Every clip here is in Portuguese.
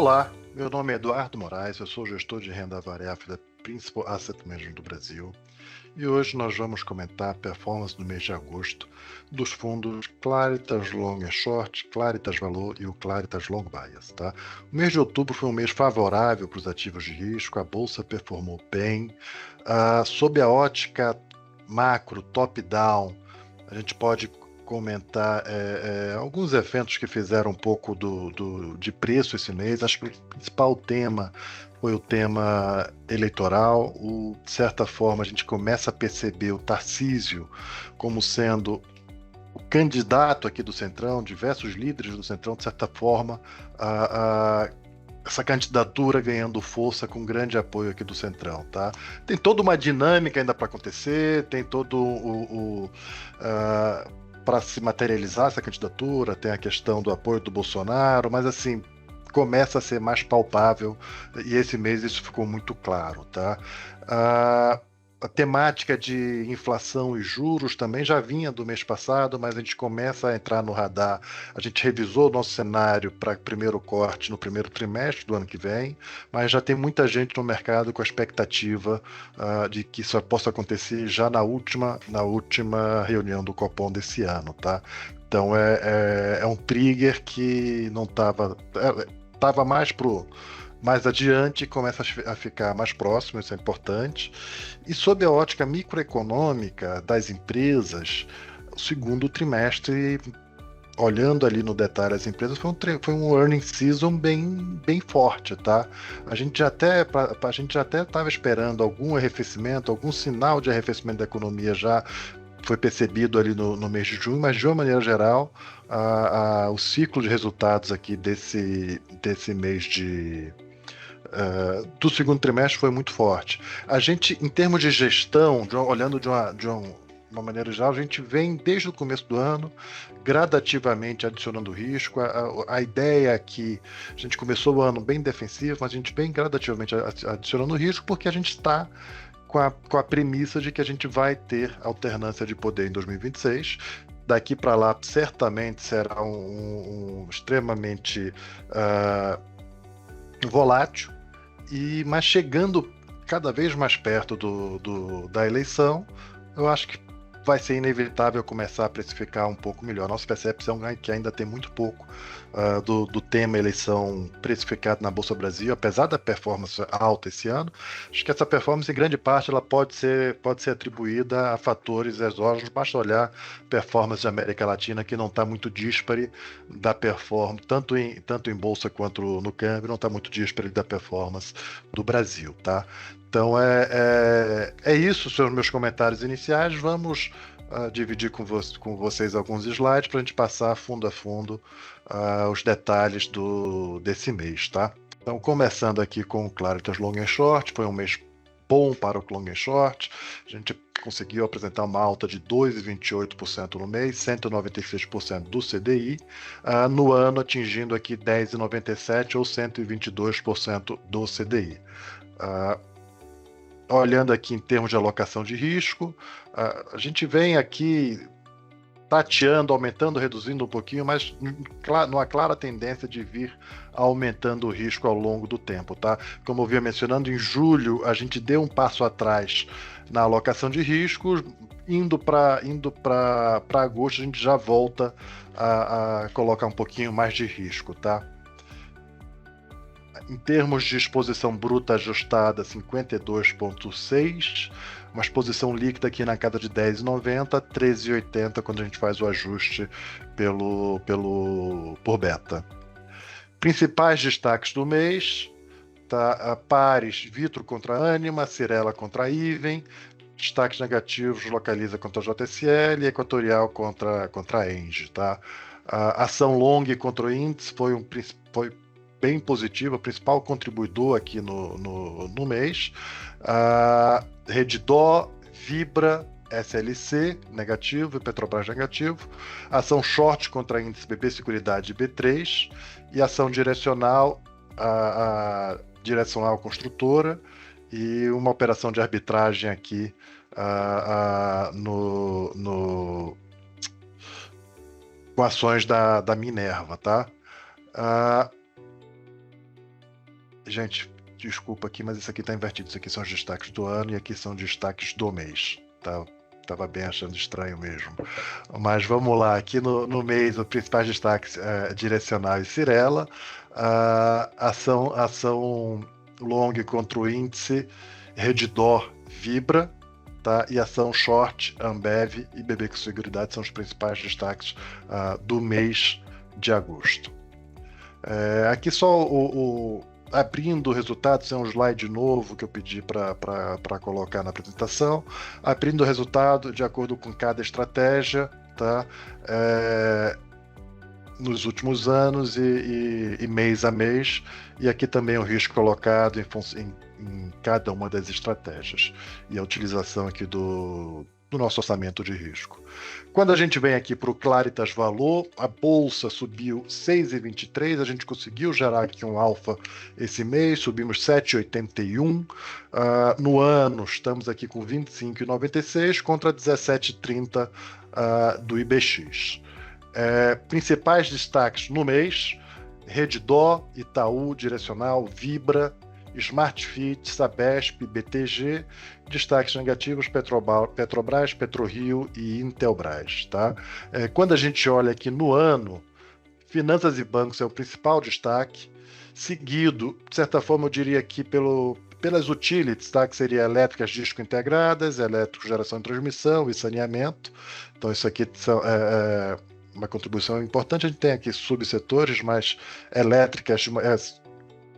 Olá, meu nome é Eduardo Moraes, eu sou gestor de renda variável da Principal Asset Management do Brasil e hoje nós vamos comentar a performance do mês de agosto dos fundos Claritas Long and Short, Claritas Valor e o Claritas Long Bias. Tá? O mês de outubro foi um mês favorável para os ativos de risco, a bolsa performou bem. Sob a ótica macro, top-down, a gente pode comentar alguns eventos que fizeram um pouco de preço esse mês. Acho que o principal tema foi o tema eleitoral. De certa forma, a gente começa a perceber o Tarcísio como sendo o candidato aqui do Centrão, diversos líderes do Centrão, de certa forma, essa candidatura ganhando força com grande apoio aqui do Centrão, tá? Tem toda uma dinâmica ainda para acontecer, tem todo para se materializar essa candidatura, tem a questão do apoio do Bolsonaro, mas assim, começa a ser mais palpável e esse mês isso ficou muito claro, tá? A temática de inflação e juros também já vinha do mês passado, mas a gente começa a entrar no radar. A gente revisou o nosso cenário para primeiro corte no primeiro trimestre do ano que vem, mas já tem muita gente no mercado com a expectativa de que isso possa acontecer já na última reunião do Copom desse ano, tá? Então é um trigger que não estava mais adiante, começa a ficar mais próximo, isso é importante. E sob a ótica microeconômica das empresas, o segundo trimestre, olhando ali no detalhe as empresas, foi um earning season bem forte, tá? A gente já até estava esperando algum arrefecimento, algum sinal de arrefecimento da economia já foi percebido ali no mês de junho, mas de uma maneira geral, o ciclo de resultados aqui desse mês do segundo trimestre foi muito forte. A gente, em termos de gestão, olhando de uma maneira geral, a gente vem desde o começo do ano gradativamente adicionando risco. A ideia é que a gente começou o ano bem defensivo, mas a gente vem gradativamente adicionando risco porque a gente está com a premissa de que a gente vai ter alternância de poder em 2026. Daqui para lá, certamente será um extremamente volátil, mas chegando cada vez mais perto da eleição, eu acho que vai ser inevitável começar a precificar um pouco melhor. Nossa percepção é que ainda tem muito pouco do tema eleição precificado na Bolsa Brasil, apesar da performance alta esse ano. Acho que essa performance, em grande parte, ela pode ser atribuída a fatores exógenos. Basta olhar a performance da América Latina, que não está muito díspare da performance, tanto em Bolsa quanto no câmbio, não está muito díspare da performance do Brasil, tá? Então é isso, são os meus comentários iniciais. Vamos dividir com vocês alguns slides para a gente passar fundo a fundo os detalhes desse mês, tá? Então, começando aqui com o Claritas Long and Short, foi um mês bom para o Long and Short. A gente conseguiu apresentar uma alta de 2,28% no mês, 196% do CDI, no ano atingindo aqui 10,97% ou 122% do CDI. Olhando aqui em termos de alocação de risco, a gente vem aqui tateando, aumentando, reduzindo um pouquinho, mas numa clara tendência de vir aumentando o risco ao longo do tempo, tá? Como eu vinha mencionando, em julho a gente deu um passo atrás na alocação de riscos, indo para agosto a gente já volta a colocar um pouquinho mais de risco, tá? Em termos de exposição bruta ajustada, 52,6, uma exposição líquida aqui na casa de 10,90, 13,80 quando a gente faz o ajuste por beta. Principais destaques do mês, tá? Pares, Vitro contra Anima, Cirela contra Iven, destaques negativos, Localiza contra JSL e Equatorial contra a Engie, tá? A ação Long contra o índice foi bem positiva, o principal contribuidor aqui no mês. Redditor, Vibra, SLC negativo e Petrobras negativo. Ação short contra índice BB Seguridade B3 e ação direcional, direcional construtora e uma operação de arbitragem aqui com ações da Minerva, tá? Gente, desculpa aqui, mas isso aqui está invertido. Isso aqui são os destaques do ano e aqui são os destaques do mês. Tá? Tava bem achando estranho mesmo. Mas vamos lá, aqui no mês, os principais destaques: Direcional e Cirela, ação long contra o índice, Redditor, Vibra, tá? E ação short, Ambev e BB Seguridade são os principais destaques do mês de agosto. Aqui só abrindo o resultado, isso é um slide novo que eu pedi para colocar na apresentação. Abrindo o resultado de acordo com cada estratégia, tá? Nos últimos anos e mês a mês, e aqui também o risco colocado em cada uma das estratégias e a utilização aqui do nosso orçamento de risco. Quando a gente vem aqui para o Claritas Valor, a bolsa subiu 6,23, a gente conseguiu gerar aqui um alfa esse mês, subimos 7,81. No ano, estamos aqui com 25,96 contra 17,30 do IBX. Principais destaques no mês: Redditor, Itaú, Direcional, Vibra, Smartfit, Sabesp, BTG. Destaques negativos: Petrobras, PetroRio e Intelbras. Tá? Quando a gente olha aqui no ano, finanças e bancos é o principal destaque, seguido, de certa forma, eu diria aqui pelas utilities, tá? Que seria elétricas disco integradas, elétrico geração e transmissão e saneamento. Então isso aqui são uma contribuição importante. A gente tem aqui subsetores, mas elétricas,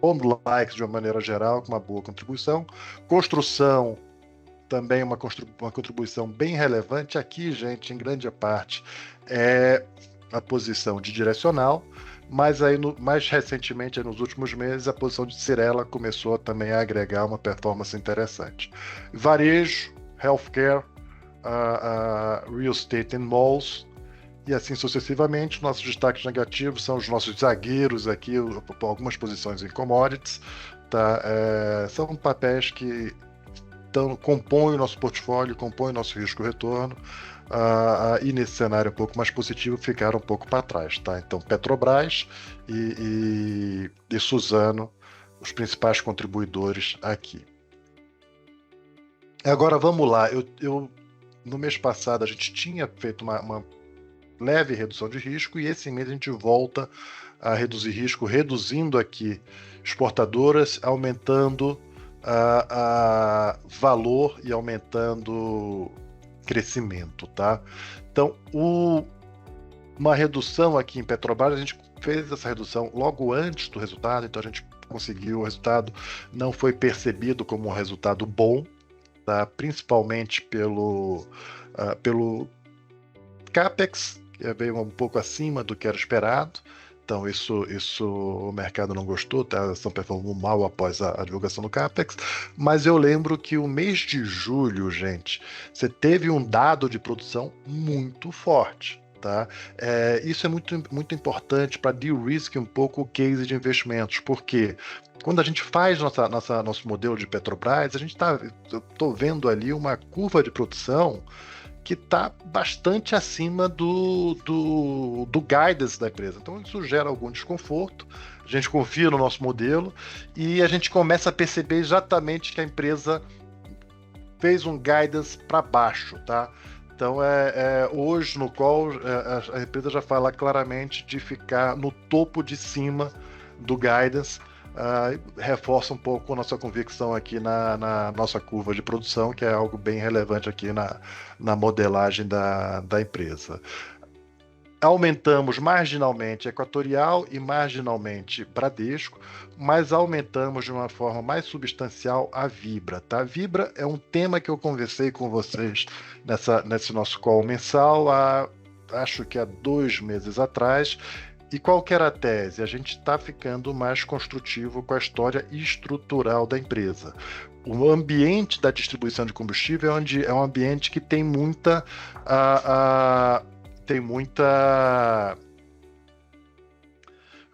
home-likes de uma maneira geral, com uma boa contribuição. Construção, também uma contribuição bem relevante. Aqui, gente, em grande parte, é a posição de Direcional, mas aí mais recentemente, nos últimos meses, a posição de Cirela começou também a agregar uma performance interessante. Varejo, Healthcare, Real Estate and Malls, e assim sucessivamente. Nossos destaques negativos são os nossos zagueiros aqui, algumas posições em commodities, tá? São papéis que compõem o nosso portfólio, compõem o nosso risco-retorno, e nesse cenário um pouco mais positivo ficaram um pouco para trás. Tá? Então Petrobras e Suzano, os principais contribuidores aqui. Agora vamos lá, no mês passado a gente tinha feito uma leve redução de risco, e esse mês a gente volta a reduzir risco, reduzindo aqui exportadoras, aumentando valor e aumentando crescimento, tá? Então, uma redução aqui em Petrobras, a gente fez essa redução logo antes do resultado, então a gente conseguiu, o resultado não foi percebido como um resultado bom, tá? Principalmente pelo CAPEX, que veio um pouco acima do que era esperado. Então isso o mercado não gostou, tá? A ação performou mal após a divulgação do CAPEX, mas eu lembro que o mês de julho, gente, você teve um dado de produção muito forte. Tá? Isso é muito, muito importante para de-risk um pouco o case de investimentos, porque quando a gente faz nosso modelo de Petrobras, eu estou vendo ali uma curva de produção que está bastante acima do guidance da empresa. Então isso gera algum desconforto, a gente confia no nosso modelo e a gente começa a perceber exatamente que a empresa fez um guidance para baixo, tá? Então hoje no call a empresa já fala claramente de ficar no topo de cima do guidance. Reforça um pouco a nossa convicção aqui na nossa curva de produção, que é algo bem relevante aqui na modelagem da empresa. Aumentamos marginalmente Equatorial e marginalmente Bradesco, mas aumentamos de uma forma mais substancial a Vibra. Tá? A Vibra é um tema que eu conversei com vocês nesse nosso call mensal, acho que há 2 meses atrás. E qual que era a tese? A gente está ficando mais construtivo com a história estrutural da empresa. O ambiente da distribuição de combustível é um ambiente que tem muita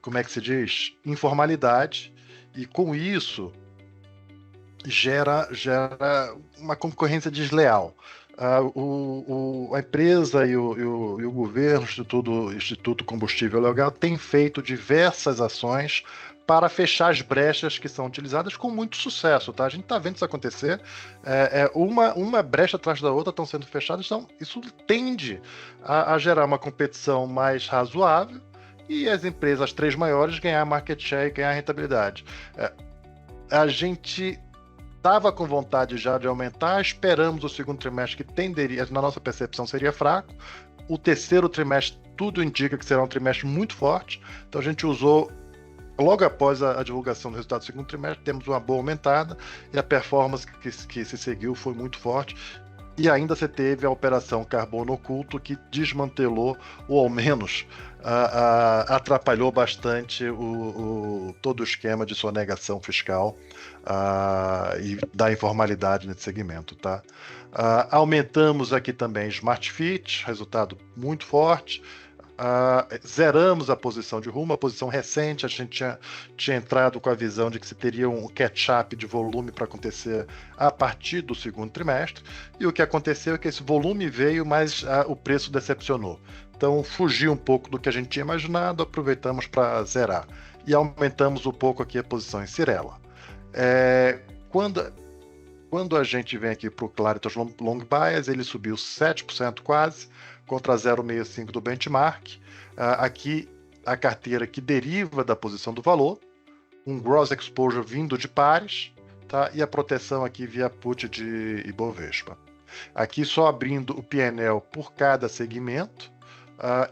como é que se diz? Informalidade, e com isso gera uma concorrência desleal. A empresa e o governo, o Instituto Combustível Legal, tem feito diversas ações para fechar as brechas que são utilizadas com muito sucesso, tá? A gente está vendo isso acontecer, uma brecha atrás da outra estão sendo fechadas, então isso tende a gerar uma competição mais razoável e as empresas, as três maiores, ganhar market share e ganhar rentabilidade. A gente estava com vontade já de aumentar, esperamos o segundo trimestre, que tenderia, na nossa percepção, seria fraco. O terceiro trimestre, tudo indica que será um trimestre muito forte, então a gente usou. Logo após a divulgação do resultado do segundo trimestre, temos uma boa aumentada e a performance que se seguiu foi muito forte. E ainda você teve a operação Carbono Oculto, que desmantelou, ou ao menos atrapalhou bastante todo o esquema de sonegação fiscal e da informalidade nesse segmento. Tá? Aumentamos aqui também Smart Fit, resultado muito forte. Zeramos a posição de Rumo, a posição recente. A gente tinha entrado com a visão de que se teria um catch-up de volume para acontecer a partir do segundo trimestre, e o que aconteceu é que esse volume veio, mas o preço decepcionou. Então fugiu um pouco do que a gente tinha imaginado, aproveitamos para zerar e aumentamos um pouco aqui a posição em Cyrela. Quando a gente vem aqui para o Claritas Long Bias, ele subiu 7% quase, contra 0,65% do benchmark. Aqui a carteira que deriva da posição do valor, um gross exposure vindo de pares, tá? E a proteção aqui via put de Ibovespa. Aqui só abrindo o P&L por cada segmento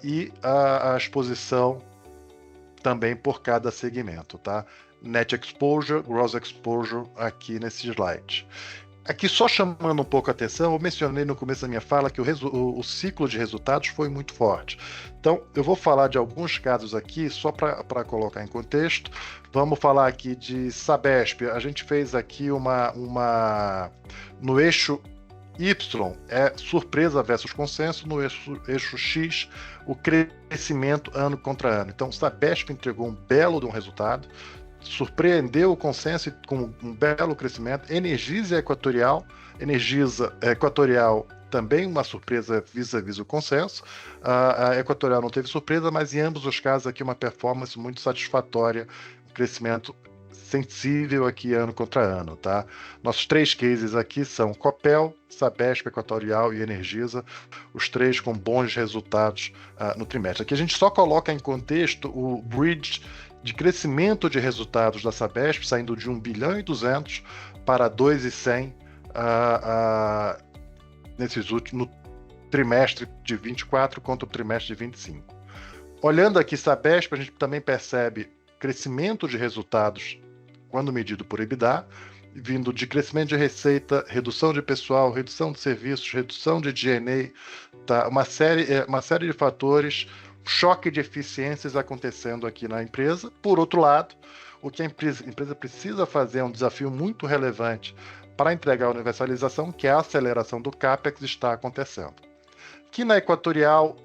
e a exposição também por cada segmento, tá? Net exposure, gross exposure aqui nesse slide. Aqui só chamando um pouco a atenção, eu mencionei no começo da minha fala que o ciclo de resultados foi muito forte. Então, eu vou falar de alguns casos aqui, só para colocar em contexto. Vamos falar aqui de Sabesp. A gente fez aqui no eixo Y, surpresa versus consenso, no eixo X, o crescimento ano contra ano. Então, Sabesp entregou um belo de um resultado, surpreendeu o consenso com um belo crescimento. Energisa Equatorial também uma surpresa vis-a-vis o consenso. A Equatorial não teve surpresa, mas em ambos os casos aqui uma performance muito satisfatória, um crescimento sensível aqui ano contra ano, tá? Nossos três cases aqui são Copel, Sabesp, Equatorial e Energisa, os três com bons resultados no trimestre. Aqui a gente só coloca em contexto o bridge de crescimento de resultados da Sabesp, saindo de 1 bilhão e 200 para 2,100 nesses últimos trimestre de 24 contra o trimestre de 25. Olhando aqui Sabesp, a gente também percebe crescimento de resultados quando medido por EBITDA, vindo de crescimento de receita, redução de pessoal, redução de serviços, redução de G&A, tá? Uma série de fatores, choque de eficiências acontecendo aqui na empresa. Por outro lado, o que a empresa precisa fazer é um desafio muito relevante para entregar a universalização, que é a aceleração do CAPEX, está acontecendo. Aqui na Equatorial,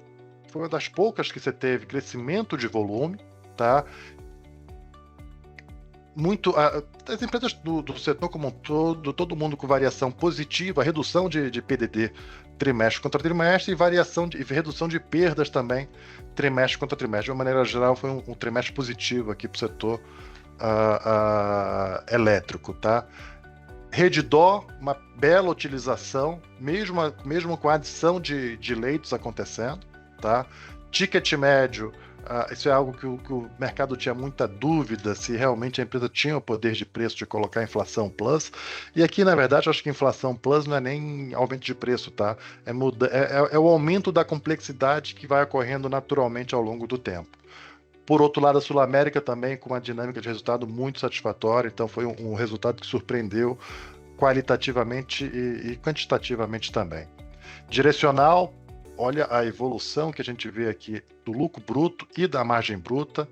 foi uma das poucas que você teve crescimento de volume, tá? As empresas do setor como um todo mundo com variação positiva, redução de PDD trimestre contra trimestre e redução de perdas também trimestre contra trimestre. De uma maneira geral, foi um trimestre positivo aqui para o setor elétrico, tá? Redditor, uma bela utilização, mesmo com a adição de leitos acontecendo, tá? Ticket médio, isso é algo que o mercado tinha muita dúvida se realmente a empresa tinha o poder de preço de colocar inflação plus. E aqui, na verdade, eu acho que inflação plus não é nem aumento de preço, tá? É o aumento da complexidade que vai ocorrendo naturalmente ao longo do tempo. Por outro lado, a Sul América também com uma dinâmica de resultado muito satisfatória, então foi um resultado que surpreendeu qualitativamente e quantitativamente também. Direcional, olha a evolução que a gente vê aqui do lucro bruto e da margem bruta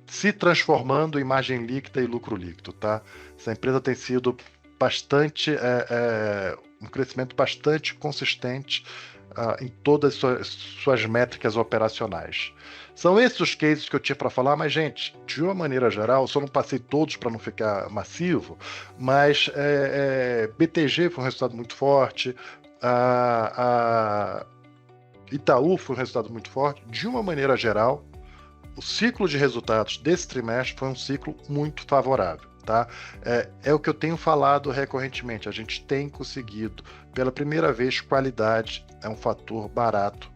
se transformando em margem líquida e lucro líquido, tá? Essa empresa tem sido bastante, um crescimento bastante consistente em todas as suas métricas operacionais. São esses os cases que eu tinha para falar, mas, gente, de uma maneira geral, só não passei todos para não ficar massivo, mas BTG foi um resultado muito forte, Itaú foi um resultado muito forte. De uma maneira geral, o ciclo de resultados desse trimestre foi um ciclo muito favorável. Tá? É o que eu tenho falado recorrentemente. A gente tem conseguido, pela primeira vez, qualidade é um fator barato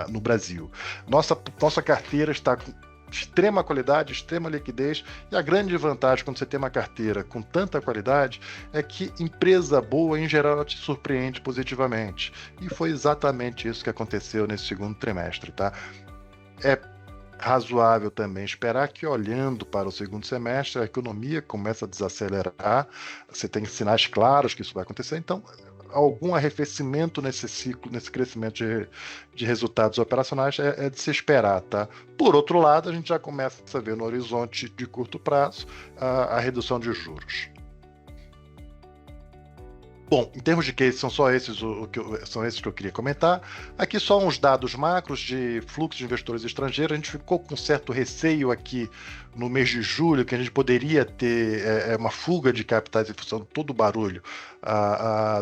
no Brasil. Nossa carteira está com extrema qualidade, extrema liquidez, e a grande vantagem quando você tem uma carteira com tanta qualidade é que empresa boa, em geral, te surpreende positivamente. E foi exatamente isso que aconteceu nesse segundo trimestre. Tá? É razoável também esperar que, olhando para o segundo semestre, a economia começa a desacelerar, você tem sinais claros que isso vai acontecer, então algum arrefecimento nesse ciclo, nesse crescimento de resultados operacionais é de se esperar. Tá? Por outro lado, a gente já começa a ver no horizonte de curto prazo a redução de juros. Bom, em termos de case, são só esses são esses que eu queria comentar. Aqui só uns dados macros de fluxo de investidores estrangeiros. A gente ficou com certo receio aqui no mês de julho, que a gente poderia ter uma fuga de capitais em função de todo o barulho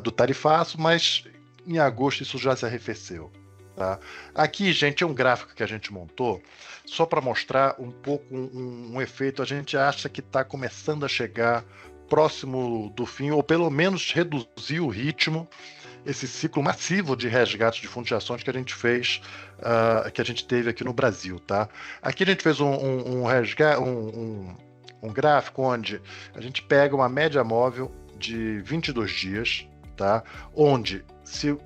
do tarifaço, mas em agosto isso já se arrefeceu. Tá? Aqui, gente, é um gráfico que a gente montou só para mostrar um pouco um efeito. A gente acha que está começando a chegar próximo do fim, ou pelo menos reduzir o ritmo, esse ciclo massivo de resgate de fundos de ações que a gente fez, que a gente teve aqui no Brasil. Tá? Aqui a gente fez um gráfico onde a gente pega uma média móvel de 22 dias, tá? Onde se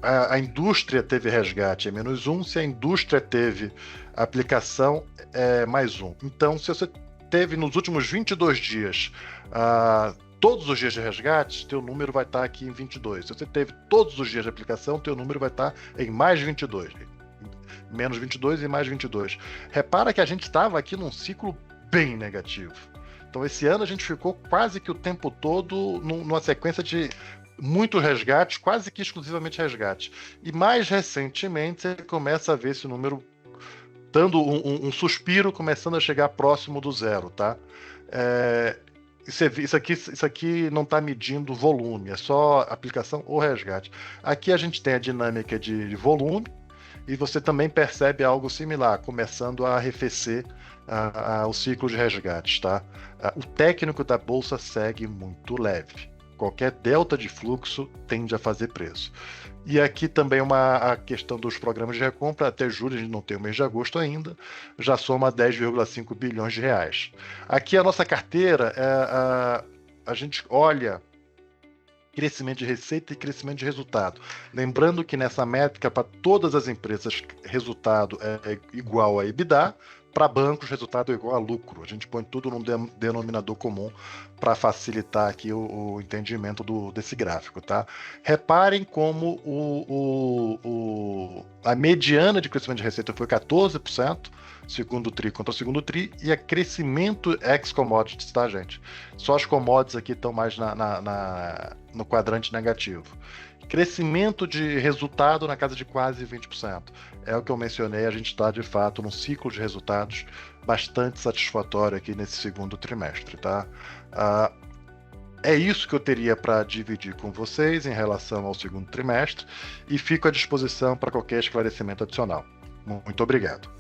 a indústria teve resgate é menos 1, se a indústria teve aplicação é mais 1. Então, se você teve nos últimos 22 dias todos os dias de resgate, teu número vai estar aqui em 22. Se você teve todos os dias de aplicação, teu número vai estar em mais 22. Menos 22 e mais 22. Repara que a gente estava aqui num ciclo bem negativo. Então esse ano a gente ficou quase que o tempo todo numa sequência de muito resgate, quase que exclusivamente resgate. E mais recentemente você começa a ver esse número dando um suspiro, começando a chegar próximo do zero, tá? Isso aqui não está medindo volume, é só aplicação ou resgate. Aqui a gente tem a dinâmica de volume e você também percebe algo similar, começando a arrefecer o ciclo de resgates, tá? O técnico da bolsa segue muito leve. Qualquer delta de fluxo tende a fazer preço. E aqui também a questão dos programas de recompra, até julho, a gente não tem o mês de agosto ainda, já soma 10,5 bilhões de reais. Aqui a nossa carteira, a gente olha crescimento de receita e crescimento de resultado. Lembrando que nessa métrica, para todas as empresas, resultado é igual a EBITDA, para bancos, resultado é igual a lucro. A gente põe tudo num denominador comum para facilitar aqui o entendimento desse gráfico. Tá? Reparem como a mediana de crescimento de receita foi 14%, segundo TRI contra o segundo TRI, e a crescimento ex-commodities, tá, gente? Só as commodities aqui estão mais no quadrante negativo. Crescimento de resultado na casa de quase 20%. É o que eu mencionei, a gente está de fato num ciclo de resultados bastante satisfatório aqui nesse segundo trimestre. Tá? É isso que eu teria para dividir com vocês em relação ao segundo trimestre e fico à disposição para qualquer esclarecimento adicional. Muito obrigado.